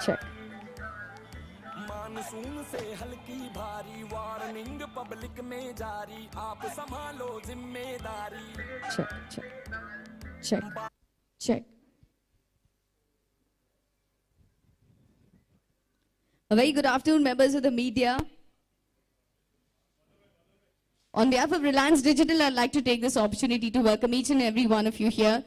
Check. Monsoon से हल्की भारी वार्निंग पब्लिक में जारी आप संभालो जिम्मेदारी Check, check, check, check. A very good afternoon, members of the media. On behalf of Reliance Digital, I'd like to take this opportunity to welcome each and every one of you here.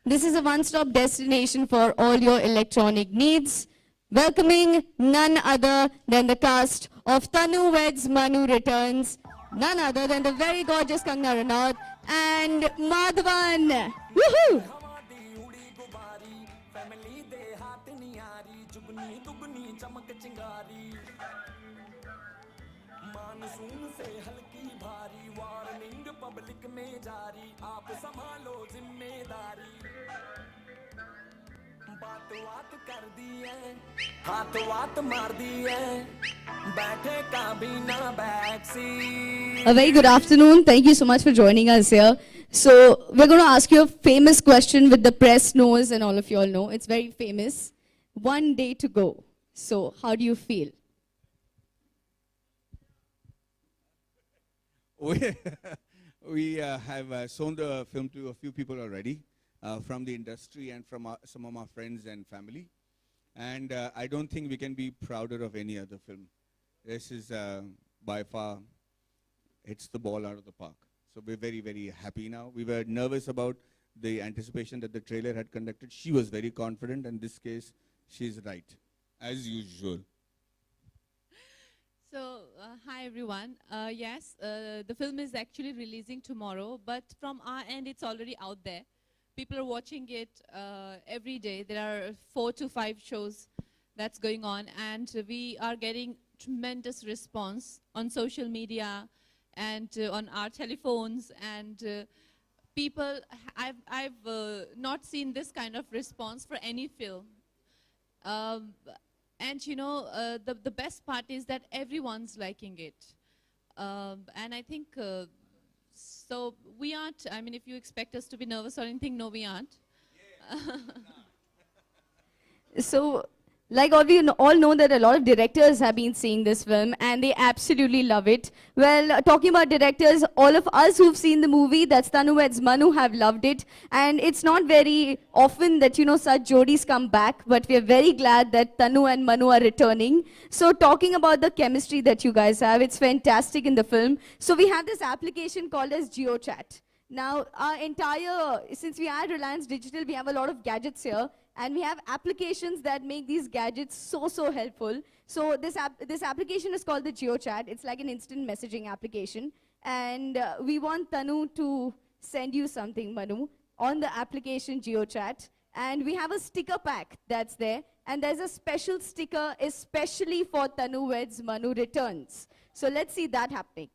This is a one-stop destination for all your electronic needs, welcoming none other than the cast of Tanu Weds Manu Returns, none other than the very gorgeous Kangna Ranaut and Madhavan. Woohoo! हवा दी उड़ी गुबारी family दे हाथ नियारी जुगनी दुगनी चमक चिंगारी monsoon से हल्की भारी warning public में जारी आप संभालो जिम्मेदारी बात बात कर दी है हाथ वात मार दी है बैठे काबीना back seat A very good afternoon. Thank you so much for joining us here. So we're going to ask you a famous question with the press knows and all of you all know. It's very famous. One day to go. So how do you feel? We have shown the film to a few people already from the industry and from some of our friends and family. And I don't think we can be prouder of any other film. This is by far, hits the ball out of the park. So we're very, very happy now. We were nervous about the anticipation that the trailer had conducted. She was very confident. In this case, she's right, as usual. So, hi everyone. Yes, the film is actually releasing tomorrow, but from our end, it's already out there. People are watching it every day. There are 4 to 5 shows that's going on, and we are getting tremendous response on social media and on our telephones. And people, I've not seen this kind of response for any film. And you know, the best part is that everyone's liking it. And I think, so we aren't, I mean, if you expect us to be nervous or anything, no, we aren't. So, like all know that a lot of directors have been seeing this film and they absolutely love it. Well, talking about directors, all of us who've seen the movie, that's Tanu Weds Manu, have loved it. And it's not very often that, you know, such jodis come back, but we're very glad that Tanu and Manu are returning. So talking about the chemistry that you guys have, it's fantastic in the film. So we have this application called as GeoChat. Now, our since we are Reliance Digital, we have a lot of gadgets here. And we have applications that make these gadgets so helpful. So this application is called the GeoChat. It's like an instant messaging application. And we want Tanu to send you something, Manu, on the application GeoChat. And we have a sticker pack that's there. And there's a special sticker especially for Tanu Weds Manu Returns. So let's see that happening.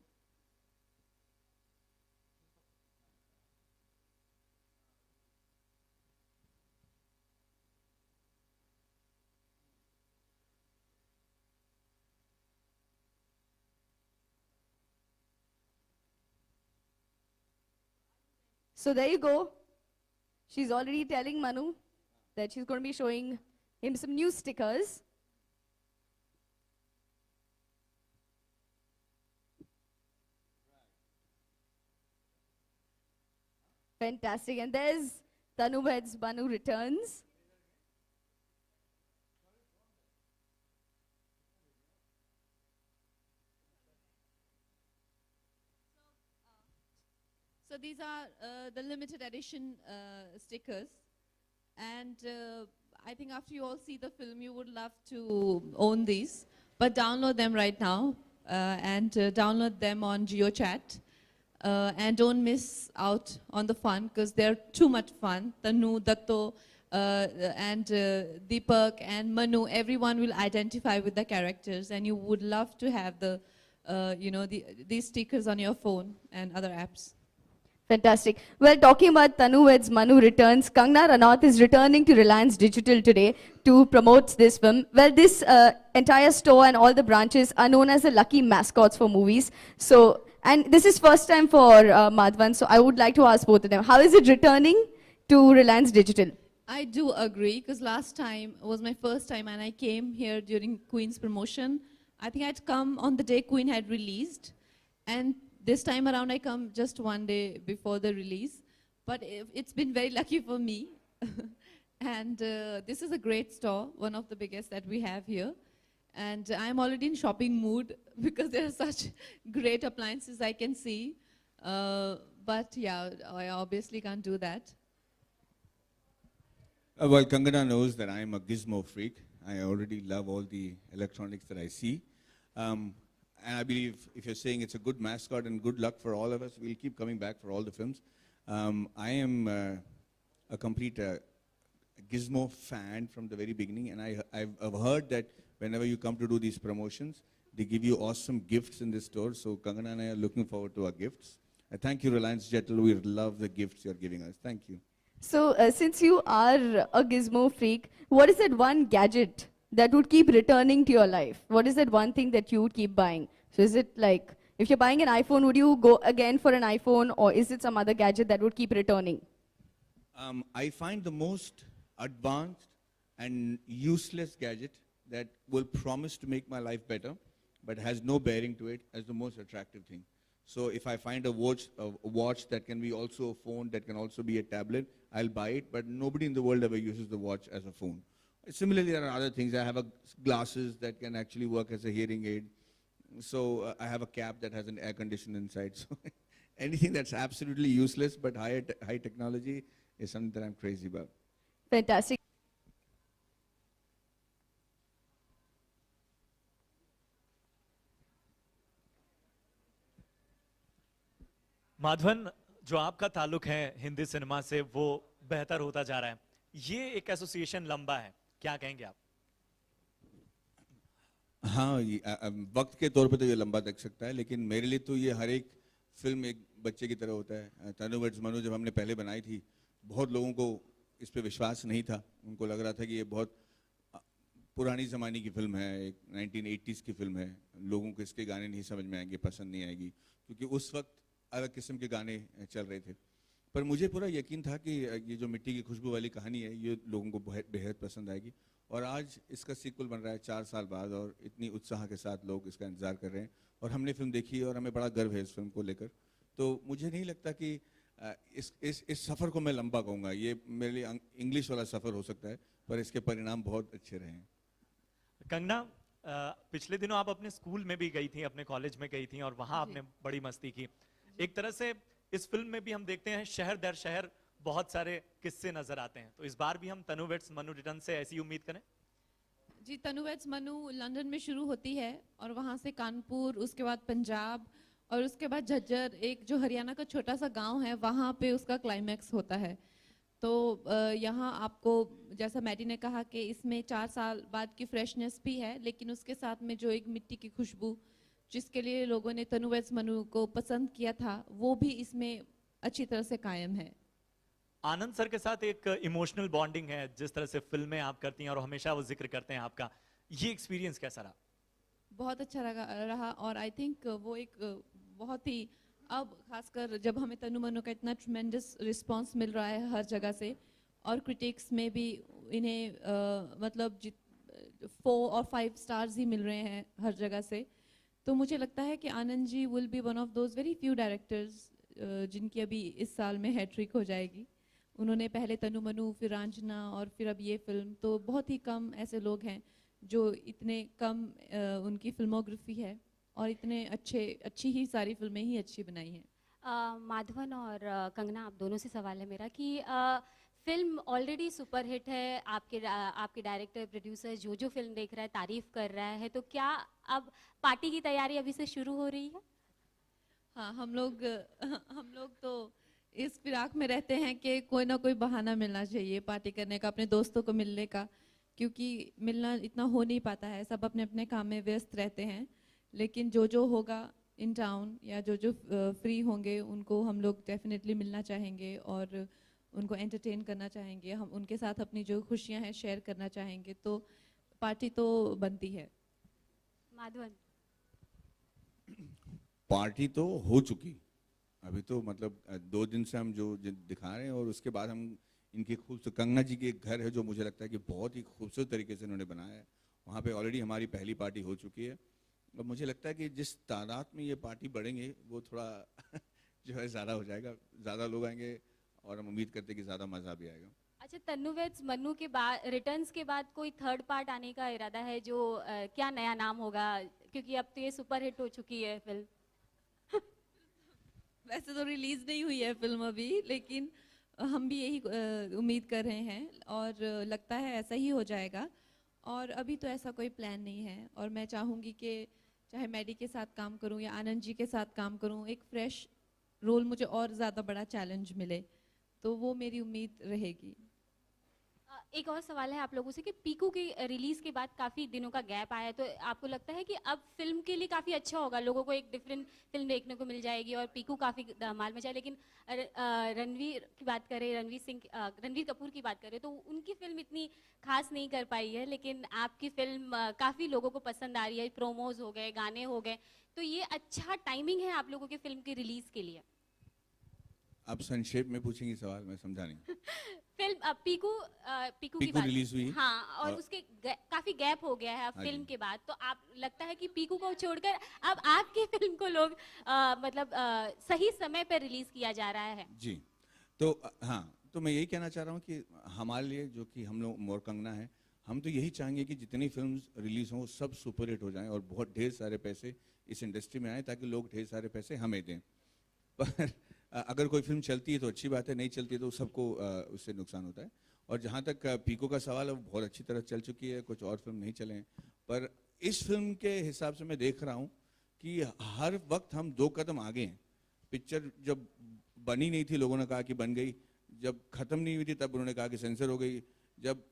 So there you go. She's already telling Manu that she's going to be showing him some new stickers. Fantastic. And there's Tanu Weds Manu Returns. So these are the limited edition stickers. And I think after you all see the film, you would love to own these. But download them right now and download them on GeoChat. And don't miss out on the fun because they're too much fun. Tanu, Datto, and Deepak and Manu, everyone will identify with the characters, and you would love to have the, these stickers on your phone and other apps. Fantastic. Well, talking about Tanu Weds Manu Returns, Kangna Ranaut is returning to Reliance Digital today to promote this film. Well, this entire store and all the branches are known as the lucky mascots for movies. So, and this is first time for Madhavan, so I would like to ask both of them, how is it returning to Reliance Digital? I do agree because last time was my first time and I came here during Queen's promotion. I think I'd come on the day Queen had released, and this time around I come just one day before the release. But it's been very lucky for me. And this is a great store, one of the biggest that we have here. And I'm already in shopping mood because there are such great appliances I can see. But yeah, I obviously can't do that. Well, Kangana knows that I'm a gizmo freak. I already love all the electronics that I see. And I believe if you're saying it's a good mascot and good luck for all of us, we'll keep coming back for all the films. I am a complete gizmo fan from the very beginning, and I've heard that whenever you come to do these promotions, they give you awesome gifts in this store. So Kangana and I are looking forward to our gifts. Thank you, Reliance Jetal. We love the gifts you're giving us. Thank you. So, since you are a gizmo freak, what is that one gadget that would keep returning to your life? What is that one thing that you would keep buying? So, is it like, if you're buying an iPhone, would you go again for an iPhone, or is it some other gadget that would keep returning? I find the most advanced and useless gadget that will promise to make my life better, but has no bearing to it, as the most attractive thing. So if I find a watch that can be also a phone, that can also be a tablet, I'll buy it, but nobody in the world ever uses the watch as a phone. Similarly, there are other things. I have glasses that can actually work as a hearing aid. So I have a cap that has an air conditioner inside. So anything that's absolutely useless but high technology is something that I'm crazy about. Fantastic. Madhavan, जो आपका ताल्लुक है Hindi cinema से वो बेहतर होता जा रहा है, ये एक एसोसिएशन लंबा है, क्या कहेंगे आप? हाँ, वक्त के तौर पे तो ये लंबा तक सकता है, लेकिन मेरे लिए तो ये हर एक फिल्म एक बच्चे की तरह होता है. तनु वेड्स मनु जब हमने पहले बनाई थी, बहुत लोगों को इस पे विश्वास नहीं था. उनको लग रहा था कि ये बहुत पुरानी ज़माने की फिल्म है, एक 1980s की फिल्म है, लोगों को इसके गाने नहीं समझ में आएंगे, पसंद नहीं आएगी, क्योंकि उस वक्त अलग किस्म के गाने चल रहे थे. पर मुझे पूरा यकीन था कि ये जो मिट्टी की खुशबू वाली कहानी है, ये लोगों को बेहद पसंद आएगी. और आज इसका सीक्वल बन रहा है 4 साल बाद, और इतनी उत्साह के साथ लोग इसका इंतज़ार कर रहे हैं. और हमने फिल्म देखी है और हमें बड़ा गर्व है इस फिल्म को लेकर. तो मुझे नहीं लगता कि इस सफ़र को मैं लंबा कहूँगा. ये मेरे लिए इंग्लिश वाला सफ़र हो सकता है, पर इसके परिणाम बहुत अच्छे रहे हैं. कंगना, पिछले दिनों आप अपने स्कूल में भी गई थी, अपने कॉलेज में गई थी और वहाँ आपने बड़ी मस्ती की. एक तरह से इस फिल्म में भी हम देखते हैं शहर दर शहर बहुत सारे किस्से नजर आते हैं. तो इस बार भी हम तनु वेड्स मनु रिटर्न से ऐसी उम्मीद करें? जी, तनु वेड्स मनु लंदन में शुरू होती है और वहाँ से कानपुर, उसके बाद पंजाब और उसके बाद झज्जर, एक जो हरियाणा का छोटा सा गांव है, वहाँ पे उसका क्लाइमैक्स होता है. तो यहाँ आपको, जैसा मैडी ने कहा कि इसमें 4 साल बाद की फ्रेशनेस भी है, लेकिन उसके साथ में जो एक मिट्टी की खुशबू जिसके लिए लोगों ने तनु वेड्स मनु को पसंद किया था, वो भी इसमें अच्छी तरह से कायम है. आनंद सर के साथ एक इमोशनल बॉन्डिंग है, जिस तरह से फिल्में आप करती हैं और हमेशा वो जिक्र करते हैं आपका, ये एक्सपीरियंस कैसा रहा? बहुत अच्छा रहा और आई थिंक वो एक बहुत ही, अब खासकर जब हमें तनु मनु का इतना ट्रेमेंडस रिस्पांस मिल रहा है हर जगह से, और क्रिटिक्स में भी इन्हें मतलब 4 और 5 स्टार्स ही मिल रहे हैं हर जगह से. तो मुझे लगता है कि Anand ji will be one of those very few directors जिनकी अभी इस साल में हैट्रिक हो जाएगी. उन्होंने पहले तनु मनु, फिर रांझना और फिर अब ये फिल्म. तो बहुत ही कम ऐसे लोग हैं जो इतने कम उनकी फिल्मोग्राफी है और इतने अच्छी ही सारी फिल्में ही अच्छी बनाई हैं. माधवन और कंगना, आप दोनों से सवाल है मेरा कि फिल्म ऑलरेडी सुपर हिट है, आपके डायरेक्टर प्रोड्यूसर जो फिल्म देख रहा है तारीफ कर रहा है, तो क्या अब पार्टी की तैयारी अभी से शुरू हो रही है? हाँ, हम लोग तो इस फिराक में रहते हैं कि कोई ना कोई बहाना मिलना चाहिए पार्टी करने का, अपने दोस्तों को मिलने का, क्योंकि मिलना इतना हो नहीं पाता है, सब अपने अपने काम में व्यस्त रहते हैं. लेकिन जो होगा इन टाउन या जो फ्री होंगे उनको हम लोग डेफिनेटली मिलना चाहेंगे और उनको एंटरटेन करना चाहेंगे. हम उनके साथ अपनी जो खुशियां हैं शेयर करना चाहेंगे. तो पार्टी तो बनती है. माधवन, पार्टी तो हो चुकी, अभी तो मतलब 2 दिन से हम जो दिखा रहे हैं, और उसके बाद हम इनकी खूबसूरत कंगना जी की एक घर है जो मुझे लगता है कि बहुत ही खूबसूरत तरीके से इन्होंने बनाया है। वहाँ पे ऑलरेडी हमारी पहली पार्टी हो चुकी है और मुझे लगता है कि जिस तादाद में ये पार्टी बढ़ेंगे वो थोड़ा जो है ज़्यादा हो जाएगा, ज़्यादा लोग आएंगे और हम उम्मीद करते हैं कि ज़्यादा मज़ा भी आएगा। अच्छा, तन्नू वेड्स मन्नू के बाद, रिटर्न्स के बाद कोई थर्ड पार्ट आने का इरादा है? जो क्या नया नाम होगा, क्योंकि अब तो ये सुपर हिट हो चुकी है फिल्म। वैसे तो रिलीज नहीं हुई है फिल्म अभी, लेकिन हम भी यही उम्मीद कर रहे हैं और लगता है ऐसा ही हो जाएगा। और अभी तो ऐसा कोई प्लान नहीं है और मैं चाहूँगी कि चाहे मैडी के साथ काम करूँ या आनंद जी के साथ काम करूँ, एक फ्रेश रोल मुझे और ज़्यादा बड़ा चैलेंज मिले, तो वो मेरी उम्मीद रहेगी। एक और सवाल है आप लोगों से कि पीकू की रिलीज के बाद काफी दिनों का गैप आया है, तो आपको लगता है कि अब फिल्म के लिए काफी अच्छा होगा, लोगों को एक डिफरेंट फिल्म देखने को मिल जाएगी और पीकू काफी धमाल मचा। लेकिन रणवीर की बात करें, रणवीर कपूर की बात करें, तो उनकी फिल्म इतनी खास नहीं कर पाई है, लेकिन आपकी फिल्म काफी लोगों को पसंद आ रही है, प्रोमोज हो गए, गाने हो गए, तो ये अच्छा टाइमिंग है आप लोगों की फिल्म की रिलीज के लिए? आप संक्षेप में पूछेंगे सवाल, मैं समझा नहीं। फिल्म पीकू की पीकू बात रिलीज हुई? हाँ, और उसके काफी गैप हो गया है अब हाँ फिल्म जी। के बाद, तो आप लगता है कि पीकू को छोड़कर अब आपकी फिल्म को लोग मतलब सही समय पर रिलीज किया जा रहा है? जी, तो हाँ, तो मैं यही कहना चाह रहा हूँ कि हमारे लिए जो कि हम लोग मोर कंगना है, हम तो यही चाहेंगे कि जितनी फिल्म्स रिलीज हों सब सुपर हिट हो जाएं और बहुत ढेर सारे पैसे इस इंडस्ट्री में आए ताकि लोग ढेर सारे पैसे हमें दें। पर अगर कोई फिल्म चलती है तो अच्छी बात है, नहीं चलती है तो सबको उससे नुकसान होता है। और जहाँ तक पीको का सवाल है, वो बहुत अच्छी तरह चल चुकी है, कुछ और फिल्म नहीं चले हैं, पर इस फिल्म के हिसाब से मैं देख रहा हूँ कि हर वक्त हम 2 कदम आगे हैं। पिक्चर जब बनी नहीं थी लोगों ने कहा कि बन गई, जब खत्म नहीं हुई थी तब उन्होंने कहा कि सेंसर हो गई, जब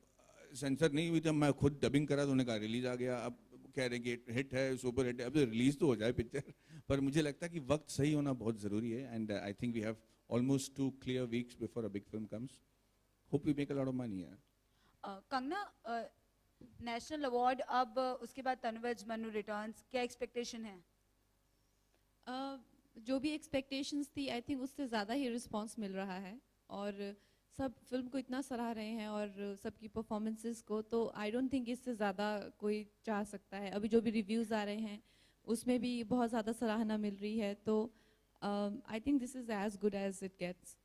सेंसर नहीं हुई तब मैं खुद डबिंग करा तो उन्होंने कहा रिलीज आ गया, अब कह रहे हैं कि हिट है, सुपर हिट है, अब रिलीज तो हो जाए पिक्चर। पर मुझे लगता है कि वक्त सही होना बहुत ज़रूरी है and I think we have almost 2 clear weeks before a big film comes. Hope we make a lot of money यार। कंगना, नेशनल अवार्ड, अब उसके बाद तन्वज मनु रिटर्न्स, क्या एक्सपेक्टेशन है? जो भी एक्सपेक्टेशंस थी, आई थिंक उससे ज़्यादा ही रिस्पांस मिल रहा है और सब फिल्म को इतना सराह रहे हैं और सबकी परफॉर्मेंसेस को, तो आई डोंट थिंक इससे ज़्यादा कोई चाह सकता है। अभी जो भी रिव्यूज़ आ रहे हैं उसमें भी बहुत ज़्यादा सराहना मिल रही है, तो I think this is as good as it gets.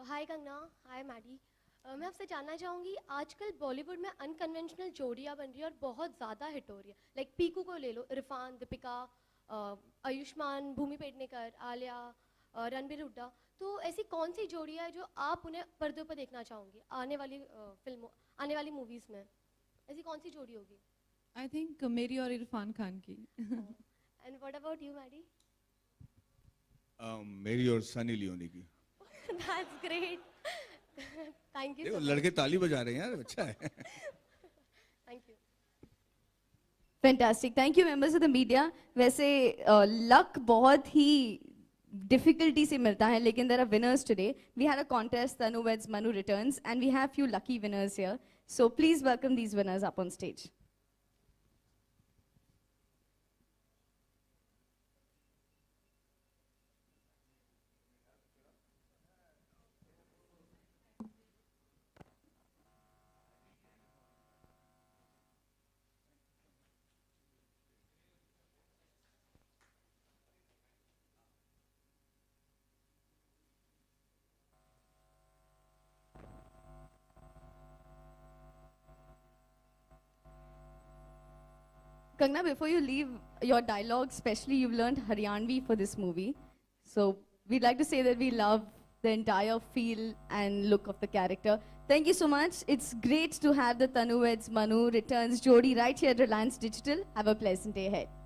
Hi Kangana, hi Maddy. मैं आपसे जानना चाहूँगी, आजकल बॉलीवुड में अनकन्वेंशनल जोड़ियाँ बन रही है और बहुत ज़्यादा हिट हो रही है। लाइक पीकू को ले लो, इरफान, दीपिका, आयुष्मान, भूमि पेडनेकर, आलिया, रणबीर हुड्डा, तो ऐसी कौन सी जोड़ियाँ है जो आप उन्हें पर्दे पर देखना चाहोगे आने वाली फिल्मों, आने वाली मूवीज़ में? ऐसी कौन सी जोड़ी होगी? आई थिंक मेरी और इरफान खान की। And what about you Maddy? मेरी और सनी लियोनी की। That's great. थैंक यू देखो सो लड़के ताली बजा रहे हैं यार, अच्छा है। Thank you. Fantastic, thank you members of the media. वैसे लक बहुत ही डिफिकल्टी से मिलता है, लेकिन there are winners today. We had a contest, Tanu weds Manu returns, and we have few lucky winners here, so please welcome these winners up on stage. Kangna, before you leave your dialogue, especially you've learned Haryanvi for this movie. So we'd like to say that we love the entire feel and look of the character. Thank you so much. It's great to have the Tanu Weds Manu Returns Jodi right here at Reliance Digital. Have a pleasant day ahead.